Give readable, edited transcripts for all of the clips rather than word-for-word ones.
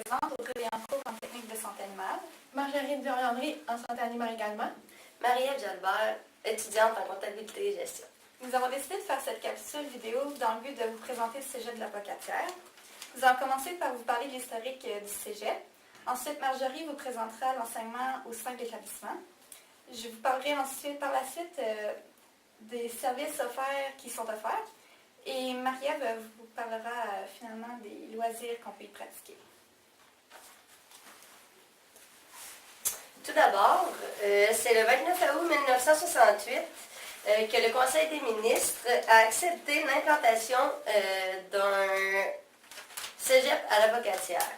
présente, Audrey Léancourt en technique de santé animale. Marjorie Duriandry en santé animale également. Marie-Ève Jalbert, étudiante en comptabilité et gestion. Nous avons décidé de faire cette capsule vidéo dans le but de vous présenter le cégep de la Pocatière. Nous allons commencer par vous parler de l'historique du cégep. Ensuite, Marjorie vous présentera l'enseignement au sein de l'établissement. Je vous parlerai ensuite, par la suite, des services offerts qui sont offerts. Et Marie-Ève vous parlera finalement des loisirs qu'on peut y pratiquer. Tout d'abord, c'est le 29 août 1968 que le Conseil des ministres a accepté l'implantation d'un cégep à la Pocatière.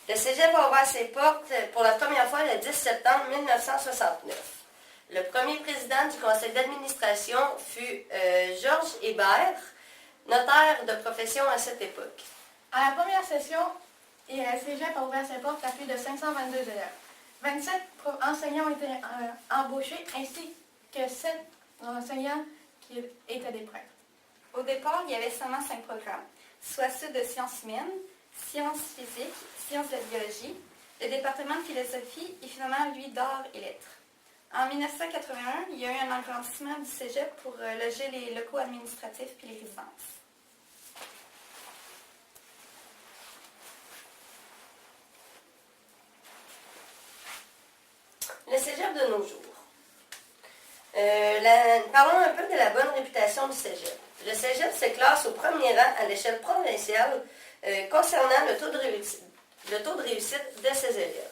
Le cégep a ouvert ses portes pour la première fois le 10 septembre 1969. Le premier président du conseil d'administration fut Georges Hébert, notaire de profession à cette époque. À la première session, le cégep a ouvert ses portes à plus de 522 élèves. 27 enseignants ont été embauchés, ainsi que 7 enseignants qui étaient des prêtres. Au départ, il y avait seulement 5 programmes, soit ceux de sciences humaines, sciences physiques, sciences de la biologie, le département de philosophie et finalement, lui, d'art et lettres. En 1981, il y a eu un agrandissement du cégep pour loger les locaux administratifs puis les résidences. Le cégep de nos jours. Parlons un peu de la bonne réputation du cégep. Le cégep se classe au premier rang à l'échelle provinciale concernant le taux de réussite de ses élèves.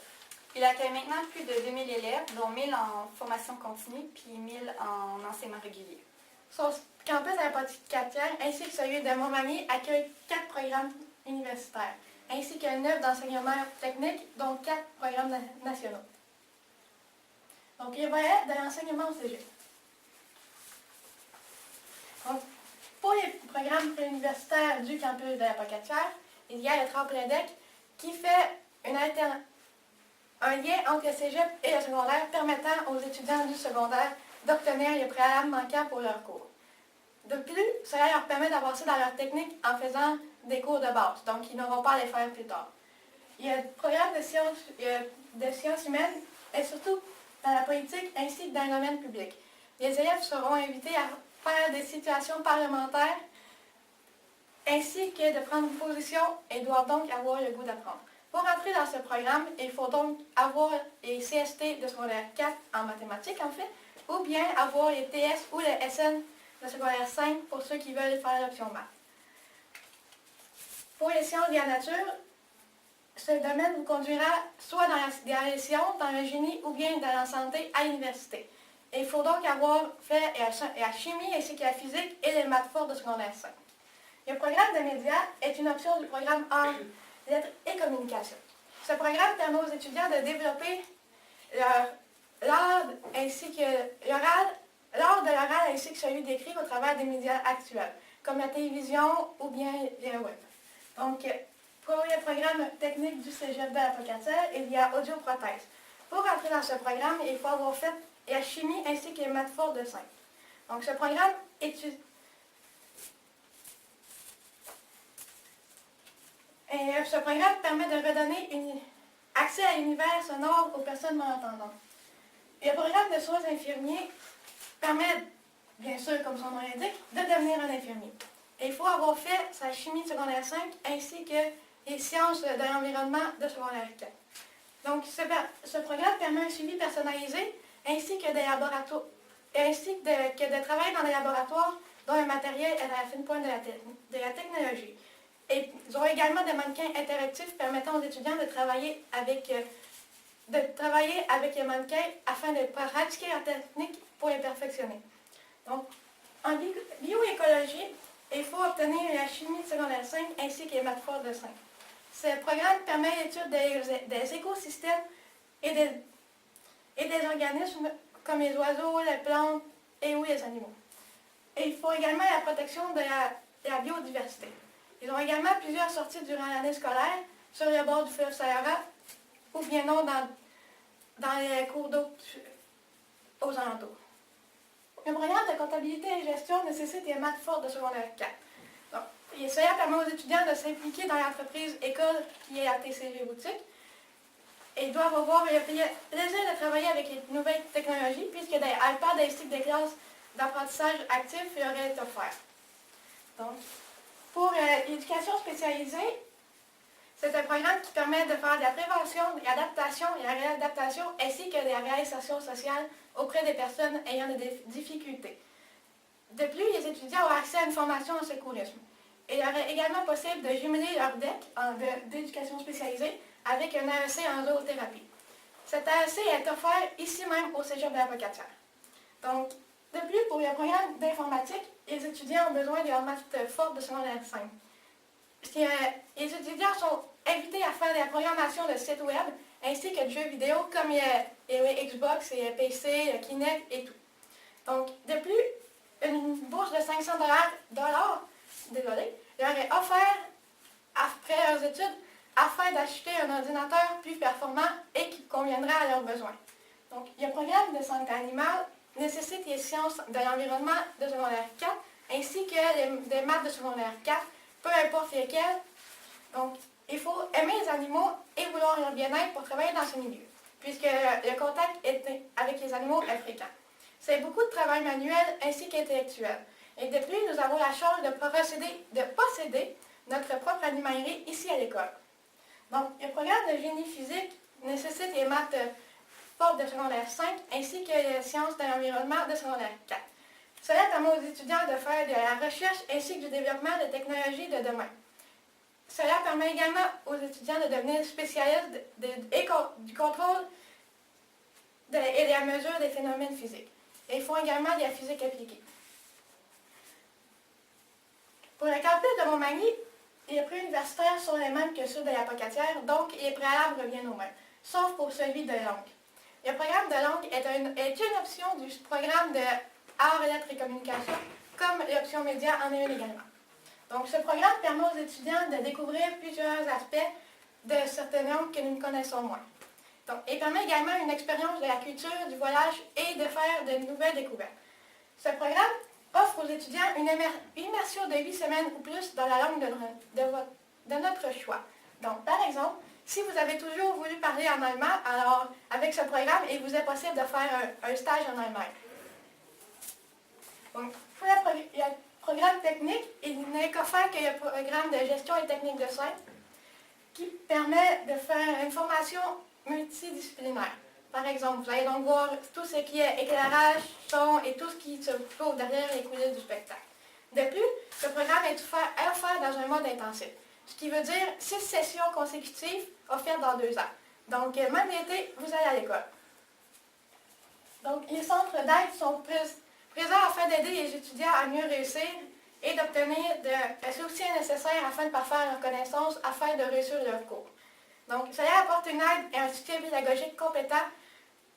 Il accueille maintenant plus de 2000 élèves, dont 1000 en formation continue puis 1000 en enseignement régulier. Son campus à la Pocatière ainsi que celui de Montmagny accueille 4 programmes universitaires, ainsi que 9 d'enseignement technique, dont 4 programmes nationaux. Donc, il y a de l'enseignement au cégep. Donc, pour les programmes préuniversitaires du campus de la Pocatière, il y a le Tremplin-Deck qui fait un lien entre le cégep et le secondaire permettant aux étudiants du secondaire d'obtenir les préalables manquants pour leurs cours. De plus, cela leur permet d'avancer dans leur technique en faisant des cours de base, donc ils n'auront pas à les faire plus tard. Il y a le programme de sciences humaines et surtout dans la politique ainsi que dans le domaine public. Les élèves seront invités à faire des situations parlementaires ainsi que de prendre une position et doivent donc avoir le goût d'apprendre. Pour entrer dans ce programme, il faut donc avoir les CST de secondaire 4 en mathématiques en fait, ou bien avoir les TS ou les SN de secondaire 5 pour ceux qui veulent faire l'option maths. Pour les sciences de la nature, ce domaine vous conduira soit dans les sciences, dans le génie ou bien dans la santé à l'université. Il faut donc avoir fait la chimie ainsi que la physique et les maths fortes de secondaire 5. Le programme de médias est une option du programme Arts, Lettres et Communication. Ce programme permet aux étudiants de développer l'art de l'oral ainsi que celui d'écrire au travers des médias actuels, comme la télévision ou bien le web. Donc, pour le programme technique du cégep de la Pocatière, il y a audioprothèse. Pour entrer dans ce programme, il faut avoir fait la chimie ainsi que les maths fortes de 5. Donc, ce programme permet de redonner accès à l'univers sonore aux personnes malentendantes. Le programme de soins infirmiers permet, bien sûr, comme son nom l'indique, de devenir un infirmier. Et il faut avoir fait sa chimie de secondaire 5 ainsi que les sciences de l'environnement de secondaire 4. Donc, ce programme permet un suivi personnalisé ainsi que de travailler dans des laboratoires dont le matériel est à la fine pointe de la technologie. Et ils auront également des mannequins interactifs permettant aux étudiants de travailler avec les mannequins afin de pratiquer la technique pour les perfectionner. Donc, en bioécologie, il faut obtenir la chimie de secondaire 5 ainsi que les maths fortes de 5. Ce programme permet l'étude des écosystèmes et des organismes comme les oiseaux, les plantes et ou les animaux. Et il faut également la protection de la biodiversité. Ils ont également plusieurs sorties durant l'année scolaire sur le bord du fleuve Sahara ou bien non dans les cours d'eau aux alentours. Le programme de comptabilité et gestion nécessite les maths fortes de secondaire 4. Donc, Et cela permet aux étudiants de s'impliquer dans l'entreprise école qui est ATCG Boutique. Et ils doivent avoir le plaisir de travailler avec les nouvelles technologies, puisque des iPads ainsi que des classes d'apprentissage actif leur est offert. Donc, pour l'éducation spécialisée, c'est un programme qui permet de faire de la prévention, de l'adaptation et la réadaptation, ainsi que de la réalisation sociale auprès des personnes ayant des difficultés. De plus, les étudiants ont accès à une formation en secourisme. Il est également possible de jumeler leur DEC d'éducation spécialisée avec un AEC en zoothérapie. Cet AEC est offert ici même au Cégep de la Pocatière. Donc, de plus, pour le programme d'informatique, les étudiants ont besoin de leur maths forte de secondaire 5. Les étudiants sont invités à faire de la programmation de sites web ainsi que de jeux vidéo comme les Xbox et PC, le Kinect et tout. Donc, de plus, une bourse de 500 leur est offerte après leurs études afin d'acheter un ordinateur plus performant et qui conviendra à leurs besoins. Donc, le programme de santé animale nécessite les sciences de l'environnement de secondaire 4 ainsi que des maths de secondaire 4, peu importe lesquels. Donc, il faut aimer les animaux et vouloir leur bien-être pour travailler dans ce milieu, puisque le contact avec les animaux est fréquent. C'est beaucoup de travail manuel ainsi qu'intellectuel. Et de plus, nous avons la chance de posséder notre propre animalerie ici à l'école. Donc, le programme de génie physique nécessite les maths fortes de secondaire 5 ainsi que les sciences de l'environnement de secondaire 4. Cela permet aux étudiants de faire de la recherche ainsi que du développement de technologies de demain. Cela permet également aux étudiants de devenir spécialistes du contrôle et de la mesure des phénomènes physiques. Et ils font également de la physique appliquée. Pour le campus de Montmagny, les prix universitaires sont les mêmes que ceux de la Pocatière, donc les préalables reviennent aux mêmes, sauf pour celui de langue. Le programme de langue est une option du programme de arts, lettres et communication, comme l'option média en est une également. Donc, ce programme permet aux étudiants de découvrir plusieurs aspects de certaines langues que nous connaissons moins. Donc, il permet également une expérience de la culture, du voyage et de faire de nouvelles découvertes. Ce programme offre aux étudiants une immersion de 8 semaines ou plus dans la langue de notre choix. Donc, par exemple, si vous avez toujours voulu parler en allemand, alors avec ce programme, il vous est possible de faire un stage en Allemagne. Donc, pour le programme technique, il n'est qu'offert que le programme de gestion et technique de soins qui permet de faire une formation multidisciplinaire. Par exemple, vous allez donc voir tout ce qui est éclairage, son et tout ce qui se trouve derrière les coulisses du spectacle. De plus, ce programme est offert dans un mode intensif, ce qui veut dire 6 sessions consécutives offertes dans 2 ans. Donc, même l'été, vous allez à l'école. Donc, les centres d'aide sont présents afin d'aider les étudiants à mieux réussir et d'obtenir le soutien nécessaire afin de parfaire leurs connaissances, afin de réussir leur cours. Donc, cela apporte une aide et un soutien pédagogique compétent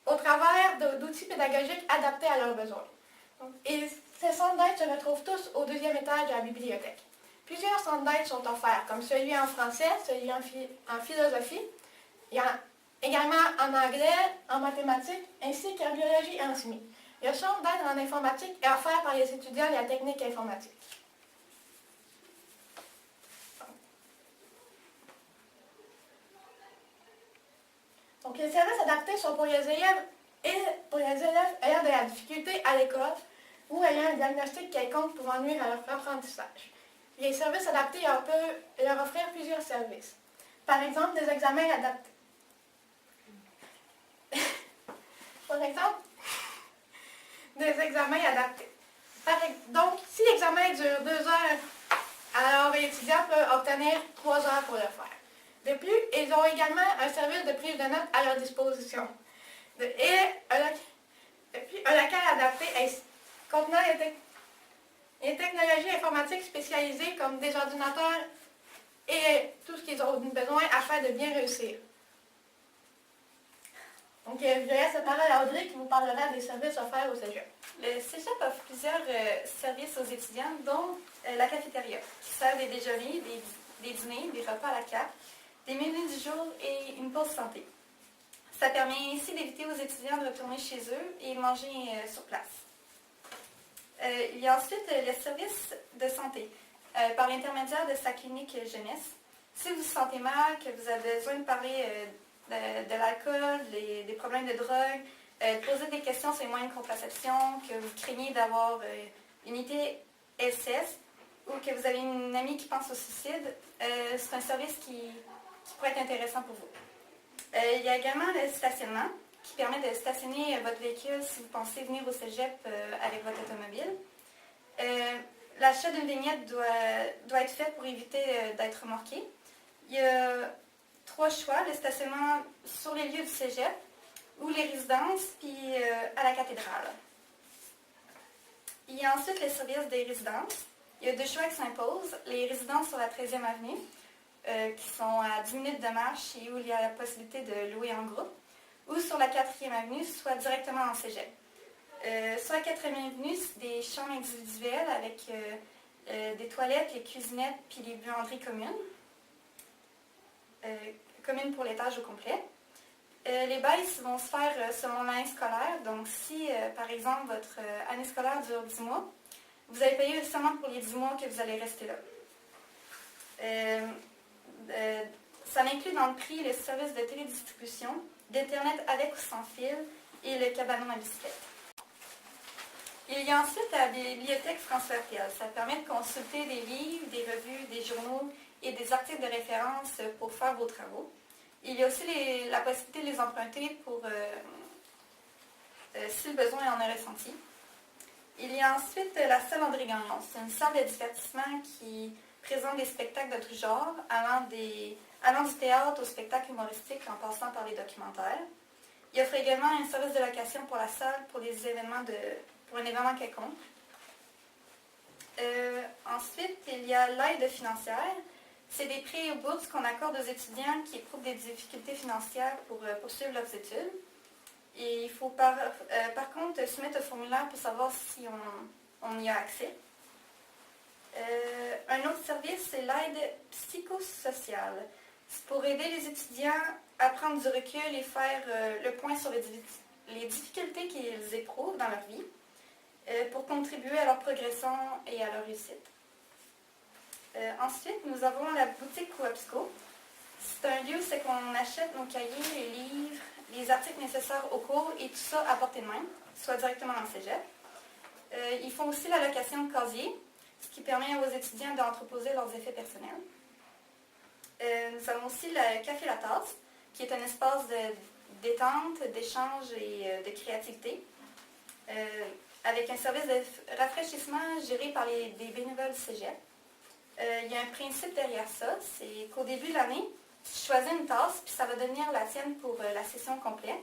au travers d'outils pédagogiques adaptés à leurs besoins. Donc, et ces centres d'aide se retrouvent tous au 2e étage de la bibliothèque. Plusieurs centres d'aide sont offerts, comme celui en français, celui en philosophie, il y a également en anglais, en mathématiques, ainsi qu'en biologie et en chimie. Le centre d'aide en informatique est offert par les étudiants de la technique informatique. Donc, les services adaptés sont pour les élèves ayant de la difficulté à l'école ou ayant un diagnostic quelconque pouvant nuire à leur apprentissage. Les services adaptés, on peut leur offrir plusieurs services. Par exemple, des examens adaptés. Par exemple, des examens adaptés. Donc, si l'examen dure 2 heures, alors l'étudiant peut obtenir 3 heures pour le faire. De plus, ils ont également un service de prise de notes à leur disposition. Et un local adapté contenant les technologies informatiques spécialisées comme des ordinateurs et tout ce qu'ils ont besoin afin de bien réussir. Donc, je laisse la parole à Audrey qui vous parlera des services offerts au Cégep. Le Cégep offre plusieurs services aux étudiants, dont la cafétéria, qui sert des déjeuners, des dîners, des repas à la carte, des menus du jour et une pause santé. Ça permet ainsi d'éviter aux étudiants de retourner chez eux et de manger sur place. Il y a ensuite le service de santé. par l'intermédiaire de sa clinique jeunesse. Si vous vous sentez mal, que vous avez besoin de parler de l'alcool, des problèmes de drogue, de poser des questions sur les moyens de contraception, que vous craignez d'avoir une ITSS ou que vous avez une amie qui pense au suicide, c'est un service qui pourrait être intéressant pour vous. Il y a également le stationnement qui permet de stationner votre véhicule si vous pensez venir au cégep avec votre automobile. L'achat d'une vignette doit être fait pour éviter d'être remorqué. Il y a 3 choix, le stationnement sur les lieux du cégep ou les résidences, puis à la cathédrale. Il y a ensuite le service des résidences. Il y a 2 choix qui s'imposent. Les résidences sur la 13e avenue, qui sont à 10 minutes de marche et où il y a la possibilité de louer en groupe, ou sur la 4e avenue, soit directement en cégep. Sur la 4e avenue, c'est des chambres individuelles avec des toilettes, les cuisinettes puis les buanderies communes. Communes pour l'étage au complet. Les baisses vont se faire selon l'année scolaire. Donc, si, par exemple, votre année scolaire dure 10 mois, vous allez payer seulement pour les 10 mois que vous allez rester là. Ça inclut dans le prix le service de télédistribution, d'Internet avec ou sans fil et le cabanon à bicyclette. Il y a ensuite la bibliothèque François Piel. Ça permet de consulter des livres, des revues, des journaux et des articles de référence pour faire vos travaux. Il y a aussi la possibilité de les emprunter pour, si le besoin en est ressenti. Il y a ensuite la salle André Gagnon. C'est une salle de divertissement qui présente des spectacles de tout genre, allant du théâtre au spectacle humoristique en passant par les documentaires. Il offre également un service de location pour la salle pour un événement quelconque. Ensuite, il y a l'aide financière. C'est des prêts et bourses qu'on accorde aux étudiants qui éprouvent des difficultés financières pour poursuivre leurs études. Et il faut par contre soumettre un formulaire pour savoir si on y a accès. Un autre service, c'est l'aide psychosociale. C'est pour aider les étudiants à prendre du recul et faire le point sur les difficultés qu'ils éprouvent dans leur vie pour contribuer à leur progression et à leur réussite. Ensuite, nous avons la boutique Coopsco. C'est un lieu où c'est qu'on achète nos cahiers, les livres, les articles nécessaires au cours et tout ça à portée de main, soit directement dans le cégep. Ils font aussi la location de casiers, ce qui permet aux étudiants d'entreposer leurs effets personnels. Nous avons aussi le Café La Tasse, qui est un espace de détente, d'échange et de créativité, avec un service de rafraîchissement géré par des bénévoles du cégep. Il y a un principe derrière ça, c'est qu'au début de l'année, tu choisis une tasse, puis ça va devenir la tienne pour la session complète.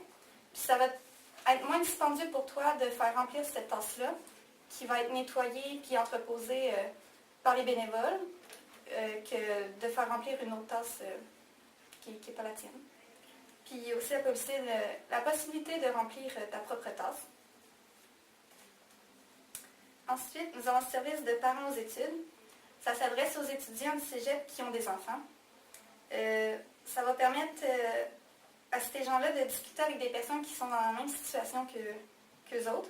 Puis ça va être moins dispendieux pour toi de faire remplir cette tasse-là, qui va être nettoyée puis entreposée par les bénévoles, que de faire remplir une autre tasse qui n'est pas la tienne. Puis il y a aussi la possibilité de remplir ta propre tasse. Ensuite, nous avons le service de parents aux études. Ça s'adresse aux étudiants du cégep qui ont des enfants. Ça va permettre à ces gens-là de discuter avec des personnes qui sont dans la même situation qu'eux autres,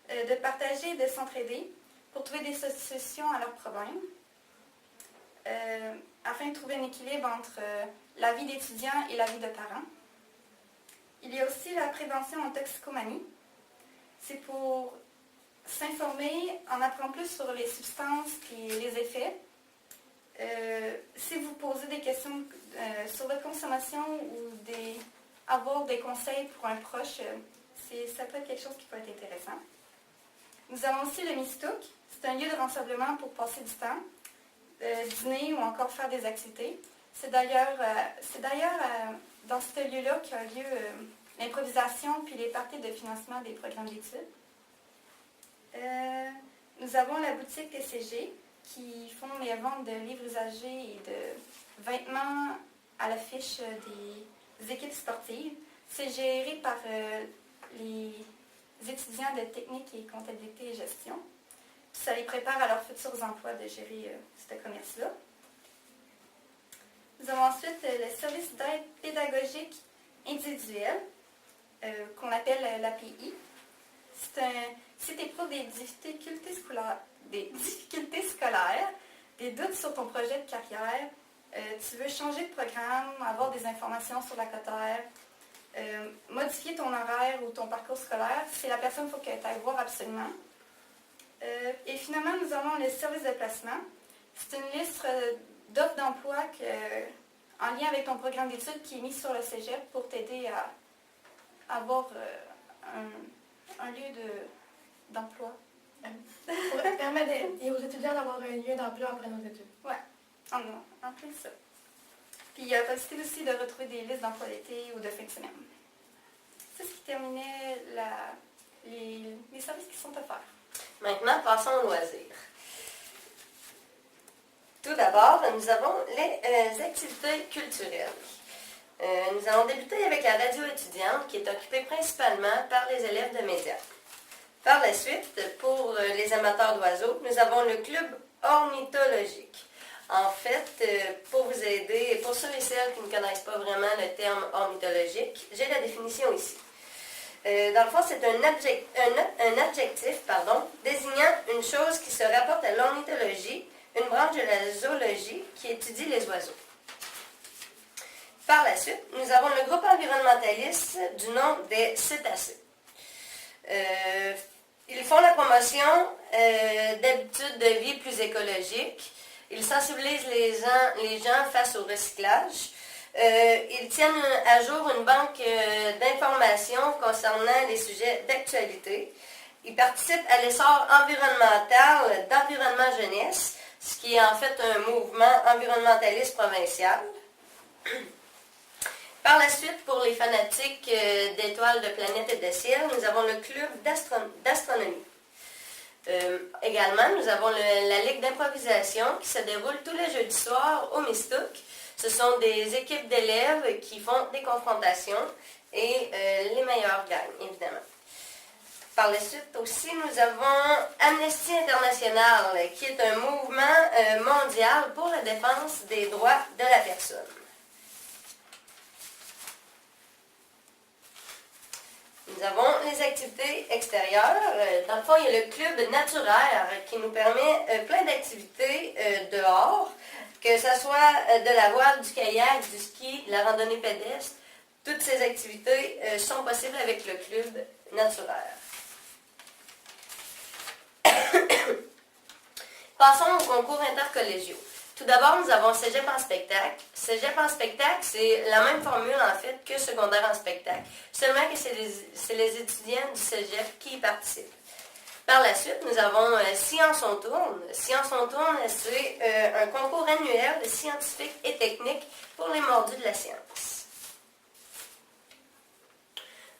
de partager et de s'entraider pour trouver des solutions à leurs problèmes, afin de trouver un équilibre entre la vie d'étudiant et la vie de parents. Il y a aussi la prévention en toxicomanie. C'est pour s'informer, en apprendre plus sur les substances et les effets. Si vous posez des questions sur votre consommation ou avoir des conseils pour un proche, ça peut être quelque chose qui peut être intéressant. Nous avons aussi le Mistouk. C'est un lieu de rassemblement pour passer du temps, dîner ou encore faire des activités. C'est d'ailleurs dans ce lieu-là qu'a lieu l'improvisation puis les parties de financement des programmes d'études. Nous avons la boutique TCG qui font les ventes de livres usagés et de vêtements à l'affiche des équipes sportives. C'est géré par les étudiants de technique et comptabilité et gestion. Puis ça les prépare à leurs futurs emplois de gérer ce commerce-là. Nous avons ensuite le service d'aide pédagogique individuelle qu'on appelle l'API. Si tu éprouves des difficultés scolaires, des doutes sur ton projet de carrière, tu veux changer de programme, avoir des informations sur la cotère, modifier ton horaire ou ton parcours scolaire, c'est la personne qu'il faut que tu ailles voir absolument. Et finalement, nous avons le service de placement. C'est une liste d'offres d'emploi en lien avec ton programme d'études qui est mis sur le cégep pour t'aider à avoir un lieu d'emploi. Pour permettre aux étudiants d'avoir un lieu d'emploi après nos études. Oui, en plus ça. Puis il y a la possibilité aussi de retrouver des listes d'emploi d'été ou de fin de semaine. C'est ce qui terminait les services qui sont offerts. Maintenant, passons aux loisirs. Tout d'abord, nous avons les activités culturelles. Nous allons débuter avec la radio étudiante qui est occupée principalement par les élèves de médias. Par la suite, pour les amateurs d'oiseaux, nous avons le club ornithologique. En fait, pour vous aider, et pour ceux et celles qui ne connaissent pas vraiment le terme ornithologique, j'ai la définition ici. Dans le fond, c'est un adjectif désignant une chose qui se rapporte à l'ornithologie, une branche de la zoologie qui étudie les oiseaux. Par la suite, nous avons le groupe environnementaliste du nom des cétacés. Ils font la promotion d'habitudes de vie plus écologiques. Ils sensibilisent les gens face au recyclage. Ils tiennent à jour une banque d'informations concernant les sujets d'actualité. Ils participent à l'essor environnemental d'Environnement Jeunesse, ce qui est en fait un mouvement environnementaliste provincial. Par la suite, pour les fanatiques d'étoiles, de planètes et de ciel, nous avons le club d'astronomie. Également, nous avons la Ligue d'improvisation qui se déroule tous les jeudis soirs au Mistouk. Ce sont des équipes d'élèves qui font des confrontations et les meilleurs gagnent, évidemment. Par la suite aussi, nous avons Amnesty International, qui est un mouvement mondial pour la défense des droits de la personne. Nous avons les activités extérieures. Dans le fond, il y a le club naturaire qui nous permet plein d'activités dehors, que ce soit de la voile, du kayak, du ski, de la randonnée pédestre. Toutes ces activités sont possibles avec le club naturaire. Passons aux concours intercollégiaux. Tout d'abord, nous avons Cégep en spectacle. Cégep en spectacle, c'est la même formule en fait que secondaire en spectacle, seulement que c'est les étudiants du Cégep qui y participent. Par la suite, nous avons Science on tourne. Science on tourne, c'est un concours annuel scientifique et technique pour les mordus de la science.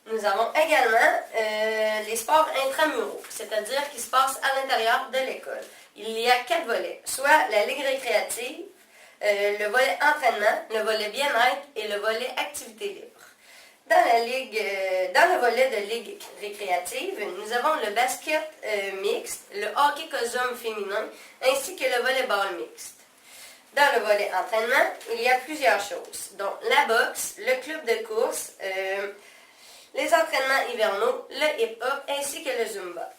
Nous avons également les sports intramuraux, c'est-à-dire qui se passent à l'intérieur de l'école. Il y a 4 volets, soit la ligue récréative, le volet entraînement, le volet bien-être et le volet activité libre. Dans le volet de ligue récréative, nous avons le basket mixte, le hockey cosum féminin, ainsi que le volleyball mixte. Dans le volet entraînement, il y a plusieurs choses, dont la boxe, le club de course, les entraînements hivernaux, le hip-hop ainsi que le zumba.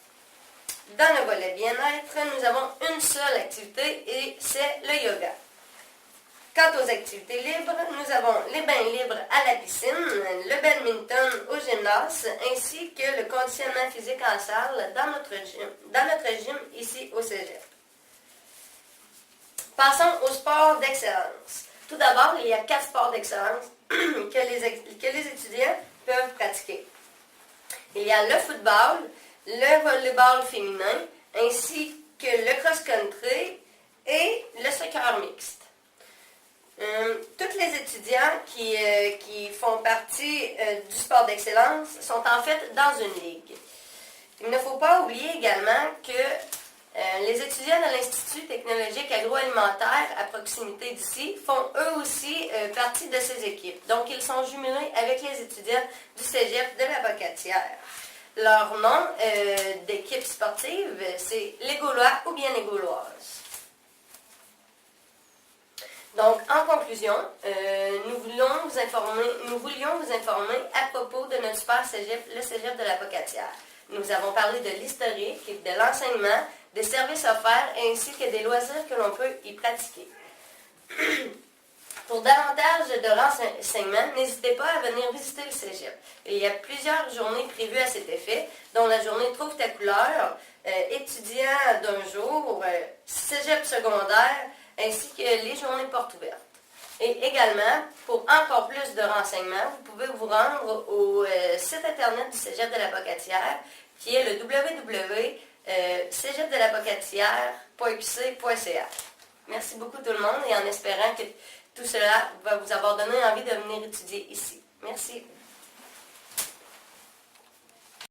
Dans le volet bien-être, nous avons une seule activité et c'est le yoga. Quant aux activités libres, nous avons les bains libres à la piscine, le badminton au gymnase ainsi que le conditionnement physique en salle dans notre gym ici au Cégep. Passons au sport d'excellence. Tout d'abord, il y a 4 sports d'excellence que les étudiants peuvent pratiquer. Il y a le football, le volleyball féminin, ainsi que le cross-country et le soccer mixte. Tous les étudiants qui font partie du sport d'excellence sont en fait dans une ligue. Il ne faut pas oublier également que les étudiants de l'Institut technologique agroalimentaire à proximité d'ici font eux aussi partie de ces équipes. Donc, ils sont jumelés avec les étudiants du Cégep de la Pocatière. Leur nom d'équipe sportive, c'est les Gaulois ou bien les Gauloises. Donc, en conclusion, nous voulions vous informer à propos de notre super cégep, le Cégep de la Pocatière. Nous avons parlé de l'historique, de l'enseignement, des services offerts ainsi que des loisirs que l'on peut y pratiquer. Pour davantage de renseignements, n'hésitez pas à venir visiter le cégep. Il y a plusieurs journées prévues à cet effet, dont la journée Trouve ta couleur, étudiants d'un jour, cégep secondaire, ainsi que les journées portes ouvertes. Et également, pour encore plus de renseignements, vous pouvez vous rendre au site internet du cégep de la Pocatière, qui est le www.cégeplapocatière.qc.ca. Merci beaucoup tout le monde et en espérant que tout cela va vous avoir donné envie de venir étudier ici. Merci.